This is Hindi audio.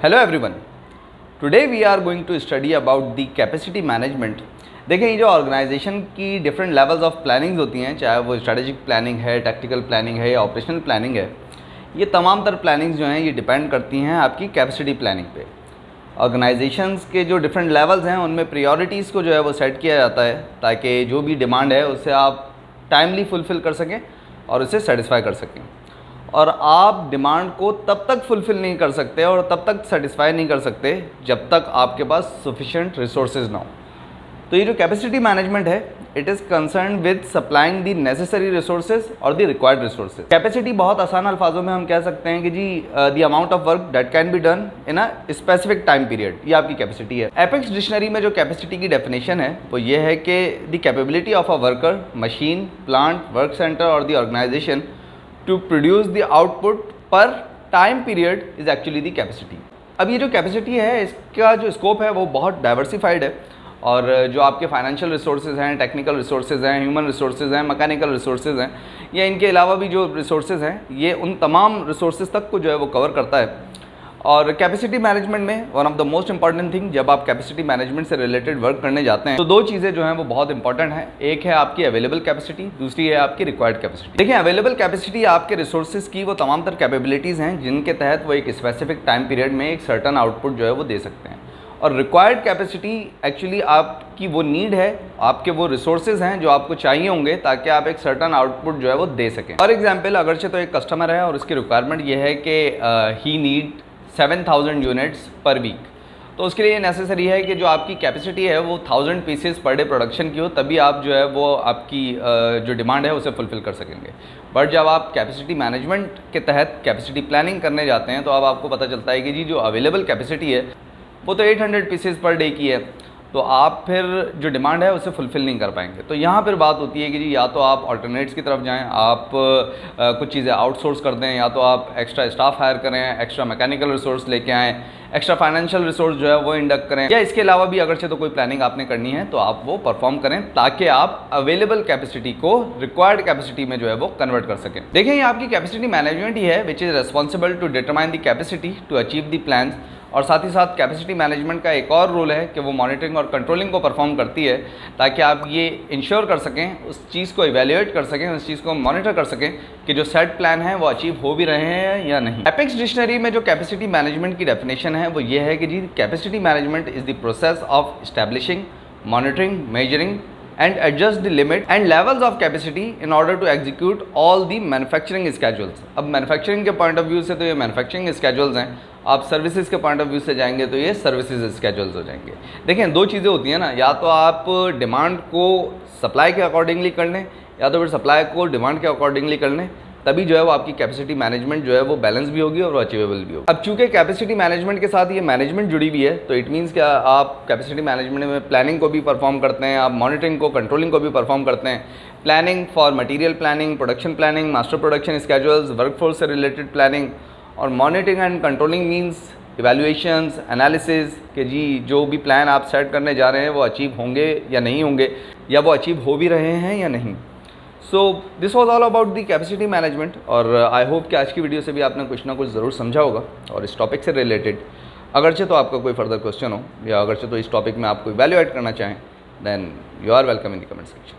Hello everyone, today we are going to study about the capacity management. देखें, ये जो ऑर्गेनाइजेशन की डिफरेंट लेवल्स ऑफ प्लानिंग्स होती हैं, चाहे वो स्ट्रेटेजिक प्लानिंग है, टैक्टिकल प्लानिंग है या ऑपरेशनल प्लानिंग है, ये तमाम तर प्लानिंग्स जो हैं ये डिपेंड करती हैं आपकी कैपेसिटी प्लानिंग पे। ऑर्गेनाइजेशंस के जो डिफरेंट लेवल्स हैं उनमें प्रायोरिटीज़ को जो है वो सेट किया जाता है ताकि जो भी डिमांड है उससे आप टाइमली फुलफ़िल कर सकें और उसे सेटिस्फाई कर सकें। और आप डिमांड को तब तक फुलफ़िल नहीं कर सकते और तब तक सेटिस्फाई नहीं कर सकते जब तक आपके पास सफिशिएंट रिसोर्सेज ना हो। तो ये जो कैपेसिटी मैनेजमेंट है, it is concern with supplying the necessary resources और द रिक्वायर्ड रिसोर्सेज। कैपेसिटी बहुत आसान अल्फाजों में हम कह सकते हैं कि जी the amount of work that can be done in a specific time period, ये आपकी कैपेसिटी है। एपेक्स डिक्शनरी में जो कैपेसिटी की डेफिनेशन है वो ये है कि the capability of a worker, machine, plant, work centre और the organisation to produce the output per time period is actually the capacity. अब ये जो कैपेसिटी है इसका जो स्कोप है वो बहुत डाइवर्सिफाइड है और जो आपके फाइनेंशियल रिसोर्सेज हैं, टेक्निकल रिसोर्सेज हैं, ह्यूमन रिसोर्सेज हैं, मैकेनिकल रिसोर्सेज हैं, या इनके अलावा भी जो रिसोर्सेज हैं ये उन तमाम रिसोर्सेज तक को जो है वो कवर करता है। और कैपेसिटी मैनेजमेंट में one of the most important thing, जब आप कैपेसिटी मैनेजमेंट से रिलेटेड वर्क करने जाते हैं तो दो चीज़ें जो हैं वो बहुत इंपॉर्टेंट हैं। एक है आपकी अवेलेबल कैपेसिटी, दूसरी है आपकी रिक्वायर्ड कैपेसिटी। देखिए, अवेलेबल कैपेसिटी आपके रिसोर्सेज की वो तमाम तर कैपेबिलिटीज़ हैं जिनके तहत वो एक स्पेसिफिक टाइम पीरियड में एक सर्टन आउटपुट जो है वो दे सकते हैं। और रिक्वायर्ड कैपेसिटी एक्चुअली आपकी वो नीड है, आपके वो रिसोर्सेज हैं जो आपको चाहिए होंगे ताकि आप एक सर्टन आउटपुट जो है वो दे सकें। फॉर एग्जांपल, अगरचे तो एक कस्टमर है और उसकी रिक्वायरमेंट ये है कि ही नीड 7000 यूनिट्स पर वीक, तो उसके लिए नेसेसरी है कि जो आपकी कैपेसिटी है वो 1000 पीसेस पर डे प्रोडक्शन की हो, तभी आप जो है वो आपकी जो डिमांड है उसे फुलफ़िल कर सकेंगे। बट जब आप कैपेसिटी मैनेजमेंट के तहत कैपेसिटी प्लानिंग करने जाते हैं तो अब आपको पता चलता है कि जी जो अवेलेबल कैपेसिटी है वो तो 800 पीसेस पर डे की है, तो आप फिर जो डिमांड है उसे फुलफ़िल नहीं कर पाएंगे। तो यहाँ फिर बात होती है कि जी या तो आप ऑल्टरनेट्स की तरफ जाएं, आप कुछ चीज़ें आउटसोर्स कर दें, या तो आप एक्स्ट्रा स्टाफ हायर करें, एक्स्ट्रा मैकेनिकल रिसोर्स लेके आएँ, एक्स्ट्रा फाइनेंशियल रिसोर्स जो है वो इंडक्ट करें, या इसके अलावा भी अगरचे तो कोई प्लानिंग आपने करनी है तो आप वो परफॉर्म करें ताकि आप अवेलेबल कैपेसिटी को रिक्वायर्ड कैपेसिटी में जो है वो कन्वर्ट कर सकें। देखिए, ये आपकी कैपेसिटी मैनेजमेंट ही है which is responsible to determine the capacity to achieve the plans. और साथ ही साथ कैपेसिटी मैनेजमेंट का एक और रोल है कि वो मॉनिटरिंग और कंट्रोलिंग को परफॉर्म करती है ताकि आप ये इंश्योर कर सकें, उस चीज़ को इवेल्युएट कर सकें, उस चीज़ को मॉनिटर कर सकें कि जो सेट प्लान है वो अचीव हो भी रहे हैं या नहीं। एपेक्स डिक्शनरी में जो कैपेसिटी मैनेजमेंट की डेफिनेशन है वो ये है कि जी capacity management is the process of establishing, monitoring, measuring and adjust the limit and levels of capacity in order to execute all the manufacturing schedules। अब मैन्युफैक्चरिंग के पॉइंट ऑफ व्यू से तो ये मैन्युफैक्चरिंग स्केड्यूल्स हैं, आप सर्विसेज के पॉइंट ऑफ व्यू से जाएंगे तो ये सर्विसेज स्केड्यूल्स हो जाएंगे। देखें, दो चीज़ें होती हैं ना, या तो आप डिमांड को सप्लाई के अकॉर्डिंगली कर लें या तो फिर सप्लाई को डिमांड के अकॉर्डिंगली कर लें, तभी जो है वो आपकी कैपेसिटी मैनेजमेंट जो है वो बैलेंस भी होगी और वो अचीवेबल भी होगी। अब चूंकि कैपेसिटी मैनेजमेंट के साथ ये मैनेजमेंट जुड़ी हुई है तो इट मीन्स कि आप कैपेसिटी मैनेजमेंट में प्लानिंग को भी परफॉर्म करते हैं, आप मॉनिटरिंग को, कंट्रोलिंग को भी परफॉर्म करते हैं। Planning for material planning, production planning, master production schedules, workforce से रिलेटेड प्लानिंग, और monitoring and controlling means evaluations, analysis कि जी जो भी प्लान आप सेट करने जा रहे हैं वो अचीव होंगे या नहीं होंगे, या वो अचीव हो भी रहे हैं या नहीं। So this was all about the capacity management, और आई होप कि आज की वीडियो से भी आपने कुछ ना कुछ ज़रूर समझा होगा। और इस टॉपिक से रिलेटेड अगरचे तो आपका कोई फर्दर क्वेश्चन हो या अगरचे तो इस टॉपिक में आपको इवैल्यूएट करना चाहें, then you are welcome in the comment section.